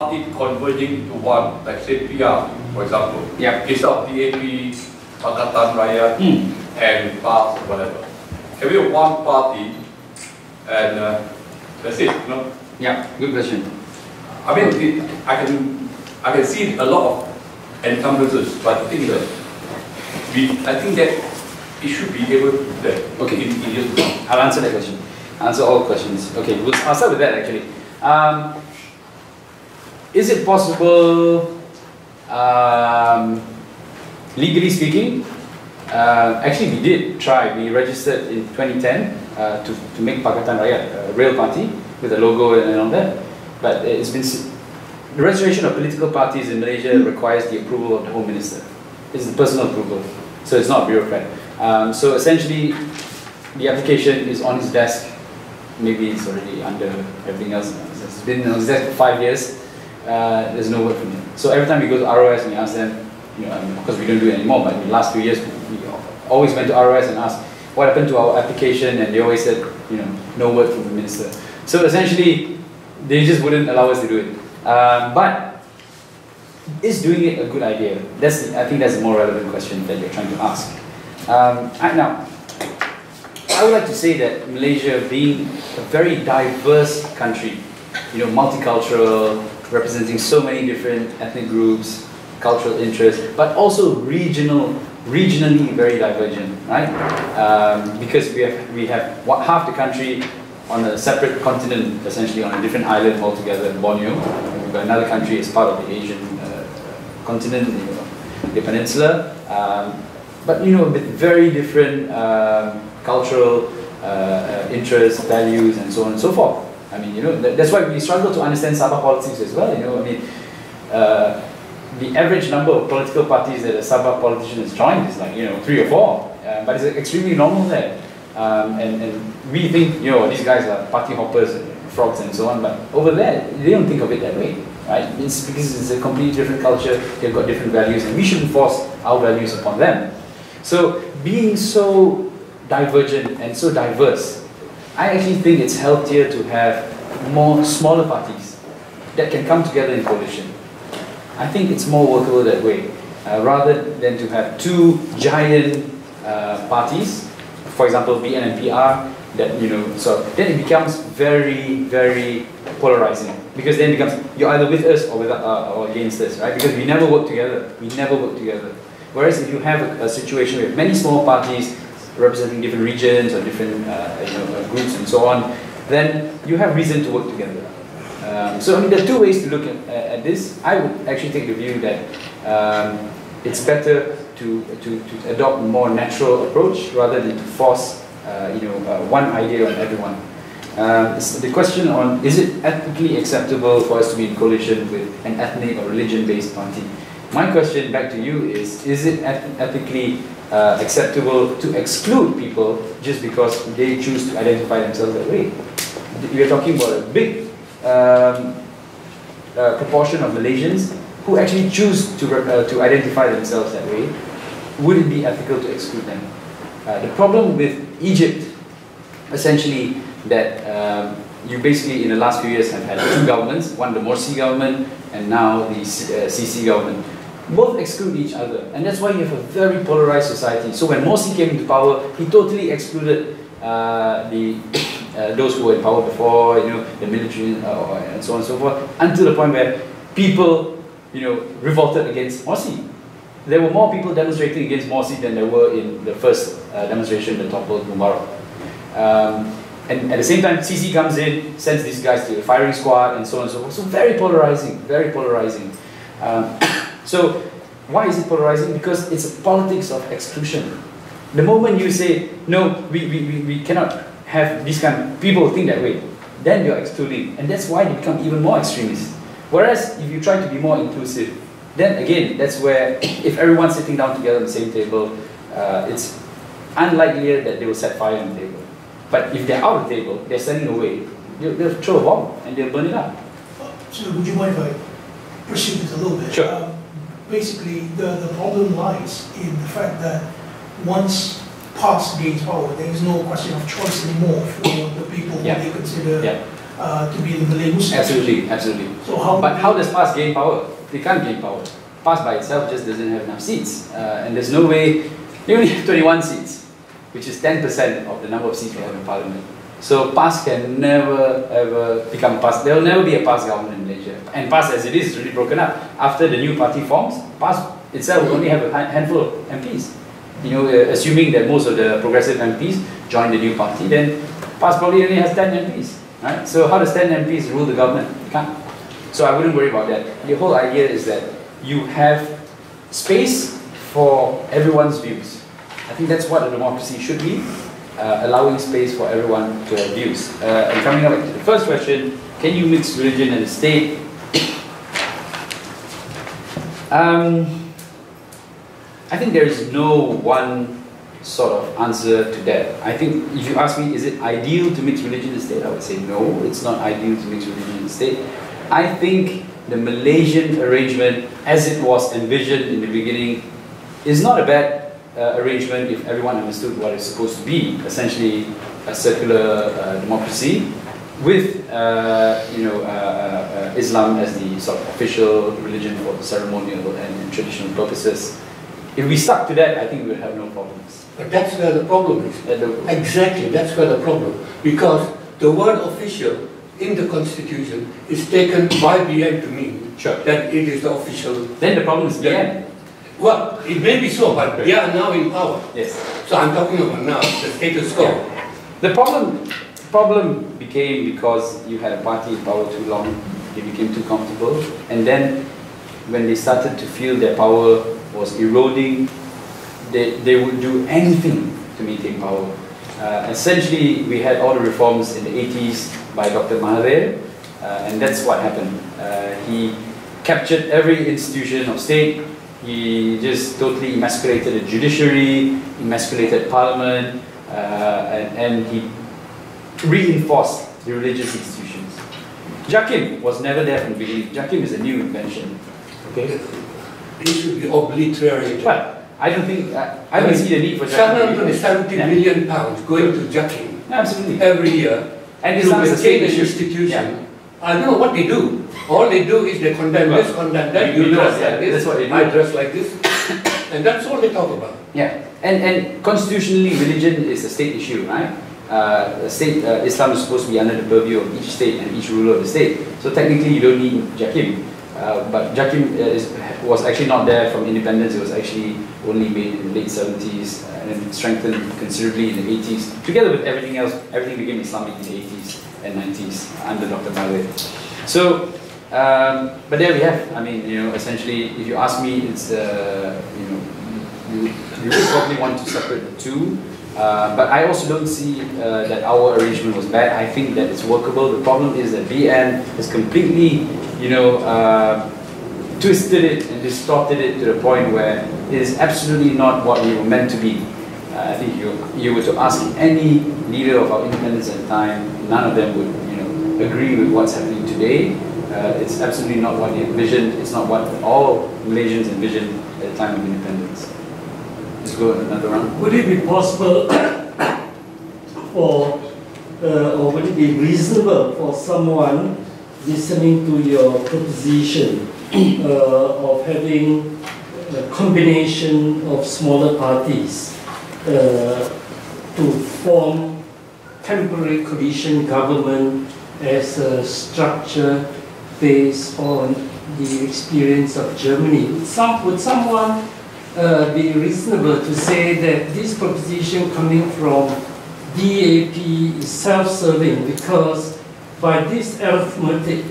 party converging into one, like say PR, for example. Yeah. Instead of DAP, Pakatan Raya, and PAS or whatever. Can we have one party and that's it, you know? Yeah, good question. I mean, I can see a lot of encumbrances, but the thing is that I think that it should be able to do that. Okay. In years to come. I'll answer that question. Answer all questions. Okay, I'll start with that actually. Is it possible, legally speaking? Actually, we did try. We registered in 2010 to make Pakatan Raya a real party with a logo and all that. But it's been the registration of political parties in Malaysia requires the approval of the Home Minister. It's the personal approval, so it's not a bureaucrat. So essentially, the application is on his desk. Maybe it's already under everything else. It's been on his desk for 5 years. There's no word from him. So every time we go to ROS and we ask them, you know, because we don't do it anymore, but in the last 2 years, we always went to ROS and asked what happened to our application, and they always said, you know, no word from the minister. So essentially, they just wouldn't allow us to do it. But is doing it a good idea? I think that's a more relevant question that you're trying to ask. Now, I would like to say that Malaysia, being a very diverse country, you know, multicultural, representing so many different ethnic groups, cultural interests, but also regionally very divergent, right? Because we have half the country on a separate continent, essentially on a different island altogether, Borneo. We've got another country as part of the Asian continent, you know, the peninsula, but you know, with very different cultural interests, values, and so on and so forth. I mean, you know, that's why we struggle to understand Sabah politics as well. You know, I mean, the average number of political parties that a Sabah politician has joined is like, you know, 3 or 4, but it's extremely normal there. And we think, you know, these guys are party hoppers, and frogs, and so on. But over there, they don't think of it that way, right? It's because it's a completely different culture. They've got different values, and we shouldn't force our values upon them. So being so divergent and so diverse, I actually think it's healthier to have more smaller parties that can come together in coalition. I think it's more workable that way, rather than to have 2 giant parties, for example, BN and PR, that, you know, so then it becomes very, very polarizing, because then it becomes, you're either with us or or against us, right? Because we never work together. We never work together. Whereas if you have a situation with many small parties representing different regions or different you know, groups and so on, then you have reason to work together. So I mean, there are 2 ways to look at this. I would actually take the view that it's better to adopt a more natural approach rather than to force you know, one idea on everyone. The question on, is it ethically acceptable for us to be in coalition with an ethnic or religion-based party? My question back to you is it ethically acceptable to exclude people just because they choose to identify themselves that way? We are talking about a big proportion of Malaysians who actually choose to identify themselves that way. Would it be ethical to exclude them? The problem with Egypt, essentially, that you basically in the last few years have had 2 governments, one the Morsi government and now the CC government. Both exclude each other, and that's why you have a very polarized society. So when Morsi came into power, he totally excluded those who were in power before, you know, the military and so on and so forth, until the point where people, you know, revolted against Morsi. There were more people demonstrating against Morsi than there were in the first demonstration that toppled Mubarak. And at the same time, CC comes in, sends these guys to the firing squad, and so on and so forth. So very polarizing, very polarizing. So why is it polarizing? Because it's a politics of exclusion. The moment you say, no, we cannot have this kind of people think that way, then you're excluding. And that's why they become even more extremist. Whereas if you try to be more inclusive, then again, that's where if everyone's sitting down together on the same table, it's unlikelier that they will set fire on the table. But if they're out of the table, they're standing away, they'll throw a bomb and they'll burn it up. So would you mind if I pursue this a little bit? Sure. Basically, the problem lies in the fact that once PAS gains power, there is no question of choice anymore for the people who they consider to be the Malay Muslims. Absolutely, absolutely. So how? But how does PAS gain power? They can't gain power. PAS by itself just doesn't have enough seats, and there's no way. They only have 21 seats, which is 10% of the number of seats we have in Parliament. So PAS can never ever become PAS. There will never be a PAS government in Malaysia. And PAS as it is really broken up. After the new party forms, PAS itself will only have a handful of MPs. You know, assuming that most of the progressive MPs join the new party, then PAS probably only has 10 MPs. Right? So how does 10 MPs rule the government? You can't. So I wouldn't worry about that. The whole idea is that you have space for everyone's views. I think that's what a democracy should be. Allowing space for everyone to have views. And coming up to the first question, can you mix religion and the state? I think there is no one sort of answer to that. I think if you ask me, is it ideal to mix religion and state? I would say no, it's not ideal to mix religion and state. I think the Malaysian arrangement, as it was envisioned in the beginning, is not a bad arrangement if everyone understood what it's supposed to be, essentially a circular democracy with Islam as the sort of official religion for ceremonial and traditional purposes. If we stuck to that, I think we would have no problems. But that's where the problem is. Exactly, that's where the problem. Because the word official in the constitution is taken by BN to mean that it is the official. Then the problem is BN. Well, it may be so, but they are now in power. Yes. So I'm talking about now, the status quo. Yeah. The problem became because you had a party in power too long, they became too comfortable, and then when they started to feel their power was eroding, they would do anything to maintain power. Essentially, we had all the reforms in the 80s by Dr. Mahathir, and that's what happened. He captured every institution of state. He just totally emasculated the judiciary, emasculated parliament, and he reinforced the religious institutions. Jakim was never there from the beginning. Jakim is a new invention. Okay? It should be obliterated. But I don't think, I don't see the need for Jakim. 770 million pounds going to Jakim Absolutely. every year and to maintain an institution. Yeah. I don't know what they do. All they do is they condemn this, condemn that, you dress like this, that's what they do. I dress like this, and that's all they talk about. Yeah, and constitutionally, religion is a state issue, right? Islam is supposed to be under the purview of each state and each ruler of the state. So technically, you don't need Jakim. But Jakim was actually not there from independence. It was actually only made in the late 70s and then strengthened considerably in the 80s. Together with everything else, everything became Islamic in the 80s and 90s under Dr. Mahathir. So, but there we have. I mean, essentially, if you ask me, it's you would probably want to separate the two. But I also don't see that our arrangement was bad. I think that it's workable. The problem is that BN has completely, twisted it and distorted it to the point where it is absolutely not what we were meant to be. I think you were to ask any leader of our independence at the time, none of them would, agree with what's happening today. It's absolutely not what they envisioned. It's not what all Malaysians envisioned at the time of independence. Let's go another round. Would it be possible or would it be reasonable for someone listening to your proposition of having a combination of smaller parties to form temporary coalition government as a structure based on the experience of Germany? Would someone be reasonable to say that this proposition coming from DAP is self-serving, because by this arithmetic,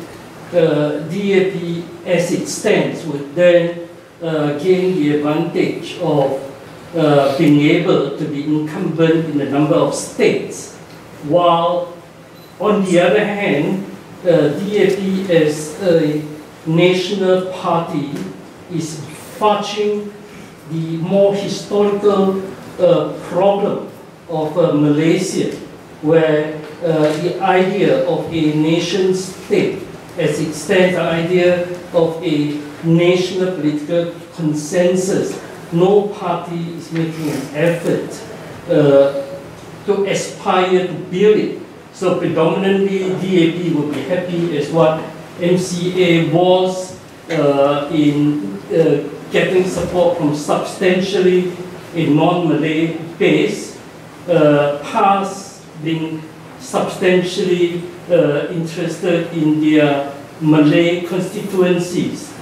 DAP as it stands would then gain the advantage of being able to be incumbent in a number of states, while on the other hand, DAP as a national party is fudging the more historical problem of Malaysia, where the idea of a nation state, as it stands, the idea of a national political consensus, no party is making an effort to aspire to build it. So predominantly DAP will be happy as what MCA was in getting support from substantially a non-Malay base, PAS being substantially interested in their Malay constituencies.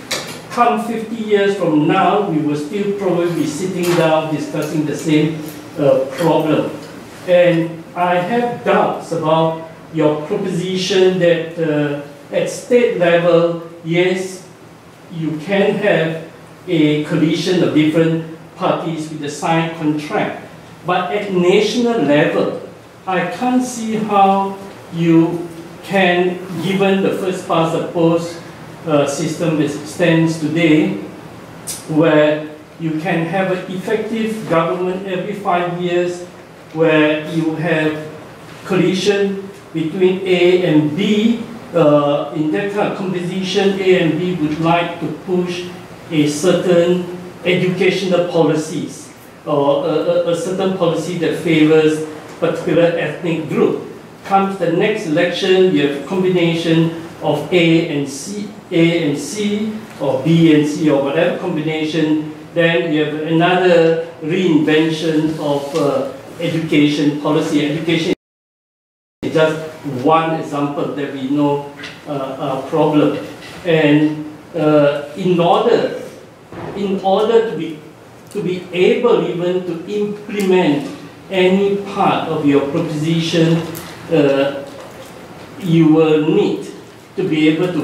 Come 50 years from now, we will still probably be sitting down discussing the same problem. And I have doubts about your proposition that at state level, yes, you can have a coalition of different parties with a signed contract. But at national level, I can't see how you can, given the first-past-the-post system as it stands today, where you can have an effective government every 5 years, where you have coalition between A and B. In that kind of composition, A and B would like to push a certain educational policies or a certain policy that favors particular ethnic group. Comes the next election, you have a combination of A and C, or B and C, or whatever combination. Then you have another reinvention of education policy. Education is just one example that we know a problem. And in order to be able even to implement any part of your proposition, you will need to be able to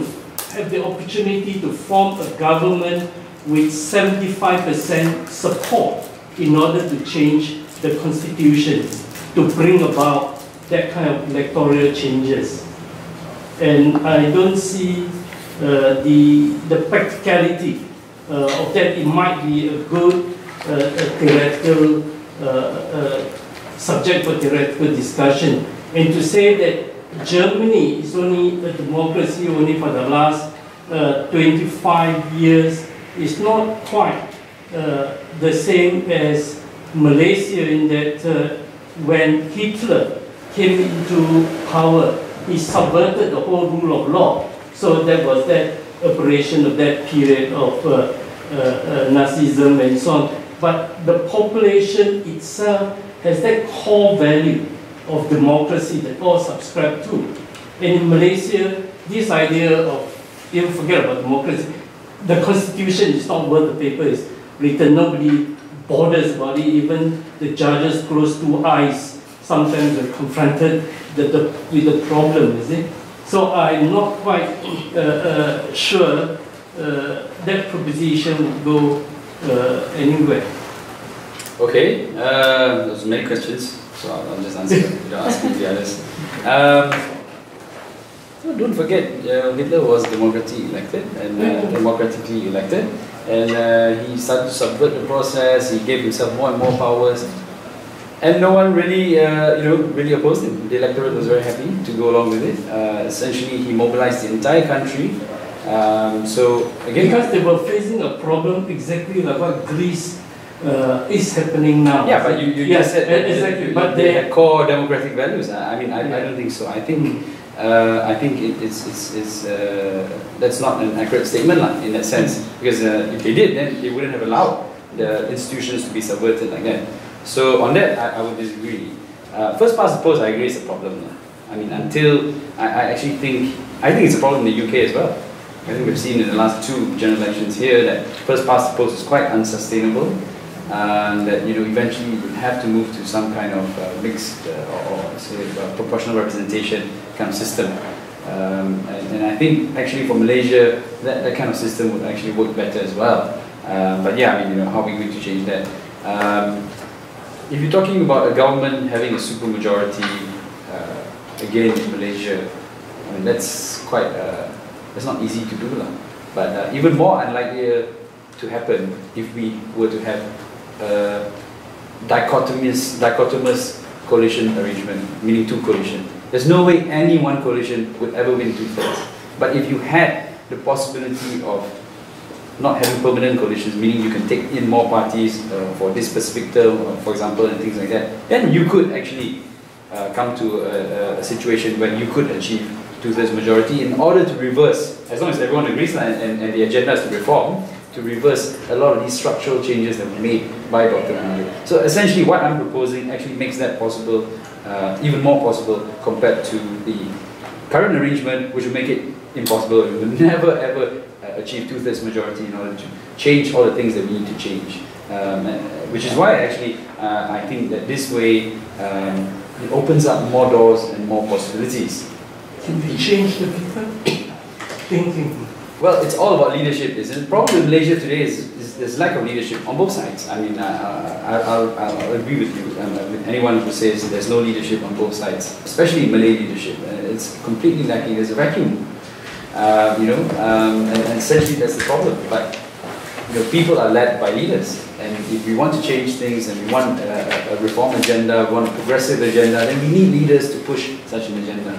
have the opportunity to form a government with 75% support in order to change the constitution, to bring about that kind of electoral changes. And I don't see the practicality of that. It might be a good theoretical subject for theoretical discussion. And to say that Germany is only a democracy only for the last 25 years is not quite the same as Malaysia, in that when Hitler came into power, he subverted the whole rule of law. So that was that operation of that period of Nazism and so on. But the population itself has that core value of democracy that all subscribe to. And in Malaysia, this idea of, you forget about democracy, the constitution is not worth the paper it's written. Nobody bothers about it. Even the judges close two eyes sometimes are confronted with the problem, is it? So I'm not quite sure that proposition would go anywhere. Okay, there's many questions, so I'll just answer without asking the others. Don't forget, Hitler was democratically elected and democratically elected, and he started to subvert the process. He gave himself more and more powers, and no one really, really opposed him. The electorate was very happy to go along with it. Essentially, he mobilized the entire country. So again, because they were facing a problem exactly like what Greece is happening now. Yeah, but you yes, just said exactly. But they had core democratic values. I mean, I don't think so. I think it's that's not an accurate statement in that sense, because if they did, then they wouldn't have allowed the institutions to be subverted like that. So on that, I would disagree. First-past-the-post, I agree, is a problem. I mean, until I actually think it's a problem in the UK as well. I think we've seen in the last two general elections here that first-past-the-post is quite unsustainable, and that eventually you would have to move to some kind of mixed or say proportional representation kind of system. And I think actually for Malaysia that kind of system would actually work better as well. But yeah, I mean, how are we going to change that? If you're talking about a government having a supermajority again in Malaysia, I mean that's quite that's not easy to do, but even more unlikely to happen if we were to have a dichotomous coalition arrangement, meaning two coalitions. There's no way any one coalition would ever win 2/3. But if you had the possibility of not having permanent coalitions, meaning you can take in more parties for this specific term, for example, and things like that, then you could actually come to a situation when you could achieve two-thirds majority in order to reverse, as long as everyone agrees and the agenda is to reform, to reverse a lot of these structural changes that were made by Dr. Mahathir. So essentially what I'm proposing actually makes that possible, even more possible compared to the current arrangement, which will make it impossible. We will never ever achieve two-thirds majority in order to change all the things that we need to change. Which is why actually I think that this way it opens up more doors and more possibilities. Can we change the people thinking? Well, it's all about leadership. The problem with Malaysia today is there's lack of leadership on both sides. I mean, I'll agree with you, with anyone who says there's no leadership on both sides, especially Malay leadership. It's completely lacking. There's a vacuum, and essentially that's the problem. But people are led by leaders, and if we want to change things and we want a reform agenda, we want a progressive agenda, then we need leaders to push such an agenda.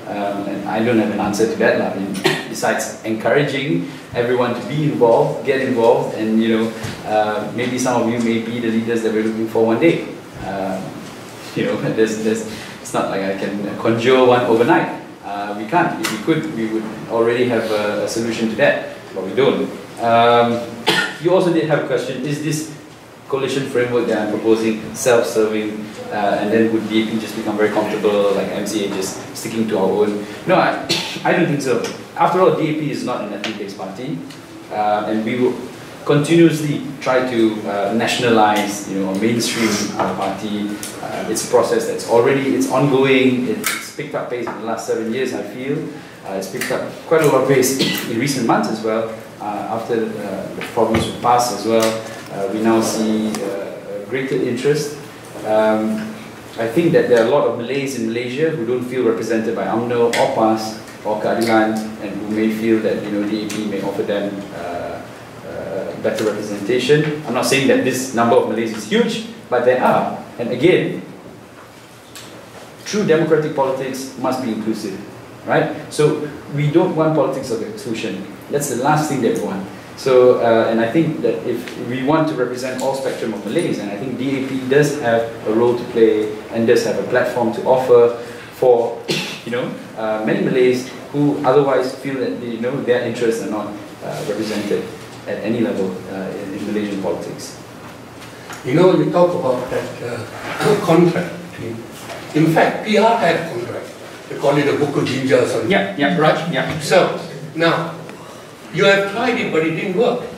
And I don't have an answer to that. I mean, besides encouraging everyone to be involved, get involved, and maybe some of you may be the leaders that we're looking for one day. It's not like I can conjure one overnight. We can't. If we could, we would already have a solution to that, but we don't. You also did have a question, is this coalition framework that I'm proposing self-serving, and then would DAP just become very comfortable, like MCA just sticking to our own? No, I don't think so. After all, DAP is not an ethnic-based party, and we will continuously try to nationalize, mainstream our party. It's a process that's it's ongoing. It's picked up pace in the last 7 years, I feel. It's picked up quite a lot of pace in recent months as well. After the problems with PAS as well, we now see greater interest. I think that there are a lot of Malays in Malaysia who don't feel represented by UMNO or PAS or Keadilan, and who may feel that DAP may offer them better representation. I'm not saying that this number of Malays is huge, but there are. And again, true democratic politics must be inclusive, right? So we don't want politics of exclusion. That's the last thing that we want. So, and I think that if we want to represent all spectrum of Malays, and I think DAP does have a role to play and does have a platform to offer for, many Malays who otherwise feel that their interests are not represented at any level in Malaysian politics. You talk about that contract. In fact, PR had a contract. They call it a buku jinja or something. Yeah, right? Yeah. So, now, you have tried it, but it didn't work.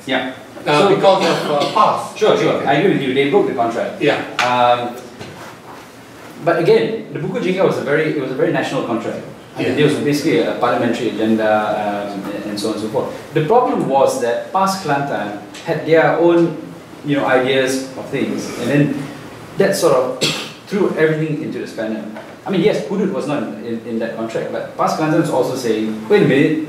Yeah. Because of PAS. Sure. I agree with you. They broke the contract. Yeah. But again, the buku jinja was a very national contract. It was basically a parliamentary agenda and so on and so forth. The problem was that PAS Kelantan had their own ideas of things, and then that sort of threw everything into the spanner. I mean, yes, Hudud was not in that contract, but PAS Kelantan was also saying, wait a minute,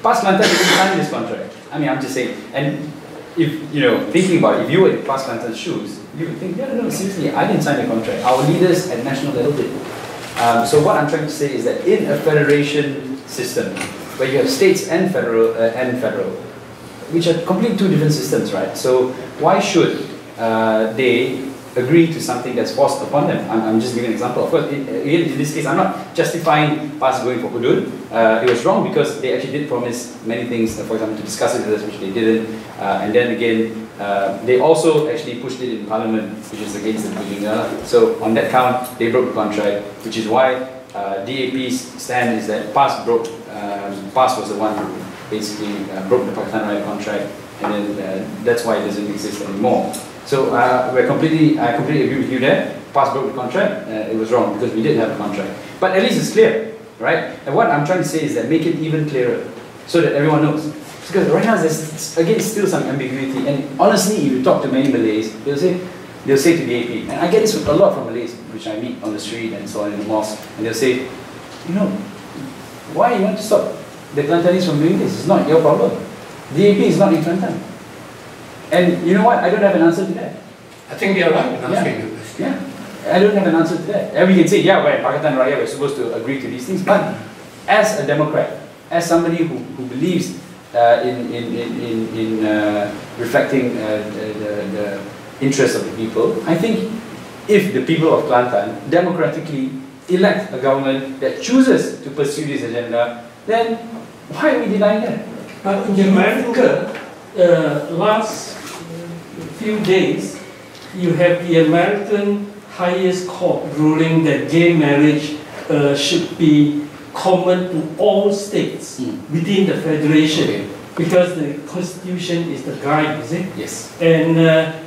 PAS Kelantan didn't sign this contract. I mean, I'm just saying, and if, thinking about it, if you were in PAS Kelantan's shoes, you would think, no, seriously, I didn't sign the contract. Our leaders at national level did. So what I'm trying to say is that in a federation system, where you have states and federal, which are completely two different systems, right? So why should they agree to something that's forced upon them? I'm just giving an example. Of course, in this case, I'm not justifying PAS going for Hudud. It was wrong because they actually did promise many things, for example, to discuss it with us, which they didn't. And then again, they also actually pushed it in Parliament, which is against the Bujinga. So on that count, they broke the contract, which is why DAP's stand is that PAS was the one who basically broke the Pakatan Raya contract, and then that's why it doesn't exist anymore. So I completely agree with you there. PAS broke the contract. It was wrong because we did have a contract. But at least it's clear, right? And what I'm trying to say is that make it even clearer so that everyone knows. Because right now there's again still some ambiguity. And honestly, if you talk to many Malays, they'll say to DAP, and I get this a lot from Malays, which I meet on the street and so on in the mosque, and they'll say, why you want to stop the Kelantanis from doing this? It's not your problem. DAP is not in Kelantan. And you know what? I don't have an answer to that. I think they are right in asking this. Yeah, I don't have an answer to that. And we can say, yeah, we're in Pakatan Raya, we're supposed to agree to these things. But as a Democrat, as somebody who believes in reflecting the interests of the people, I think if the people of Kelantan democratically elect a government that chooses to pursue this agenda, then why are we denying that? But in America, last few days, you have the American highest court ruling that gay marriage should be common to all states within the federation, because the constitution is the guide, is it? Yes. And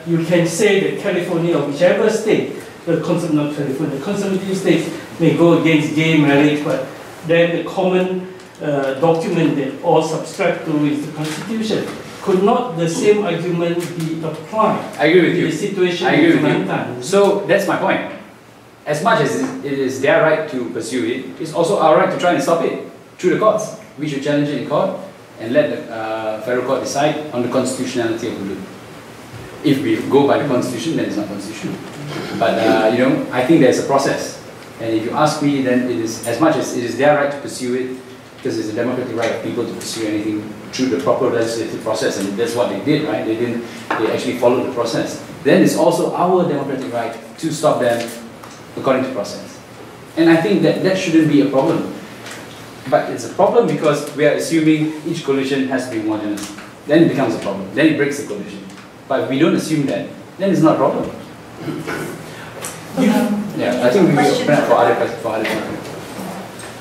you can say that California or whichever state, the conservative states may go against gay marriage, but then the common document that all subscribe to is the constitution. Could not the same argument be applied? I agree with you. The situation I agree in with you. Kelantan? So that's my point. As much as it is their right to pursue it, it's also our right to try and stop it through the courts. We should challenge it in court and let the federal court decide on the constitutionality of the bill. If we go by the constitution, then it's not constitutional. But I think there's a process. And if you ask me, then it is, as much as it is their right to pursue it, because it's a democratic right of people to pursue anything through the proper legislative process, and that's what they did, right? They actually followed the process. Then it's also our democratic right to stop them according to process. And I think that shouldn't be a problem. But it's a problem because we are assuming each coalition has to be homogeneous. Then it becomes a problem. Then it breaks the coalition. But if we don't assume that, then it's not a problem. I think we will open up for other people.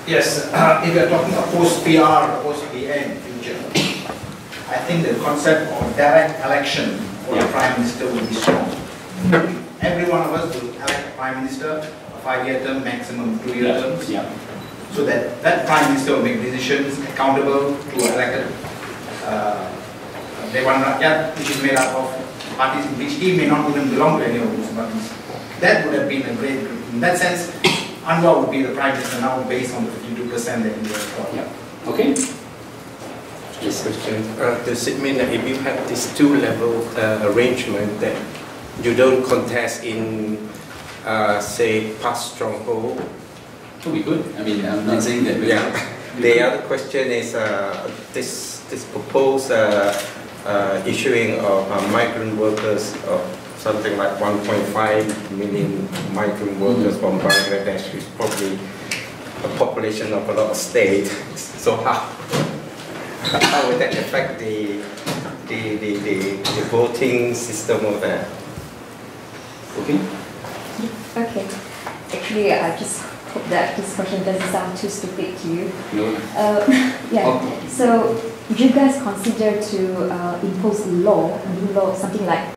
Yes, if we are talking of post-PR, post-PN future, I think the concept of direct election for the Prime Minister will be strong. Every one of us will elect a Prime Minister, a 5-year term, maximum 2-year terms, so that Prime Minister will make decisions accountable to elected Dewan Rakyat, which is made up of parties in which he may not even belong to any of those parties. That would have been a great, in that sense, Anwar would be the Prime Minister now based on the 52% that he has got. Okay. This question, does it mean that if you have this two-level arrangement that you don't contest in, say, past stronghold? Oh, we could. I mean, I'm not saying that. The other question is this proposed issuing of migrant workers of something like 1.5 million migrant workers from Bangladesh, which is probably a population of a lot of states. So how would that affect the voting system of that? Okay. Okay. Actually, I just hope that this question doesn't sound too stupid to you. No. So, would you guys consider to impose a law, something like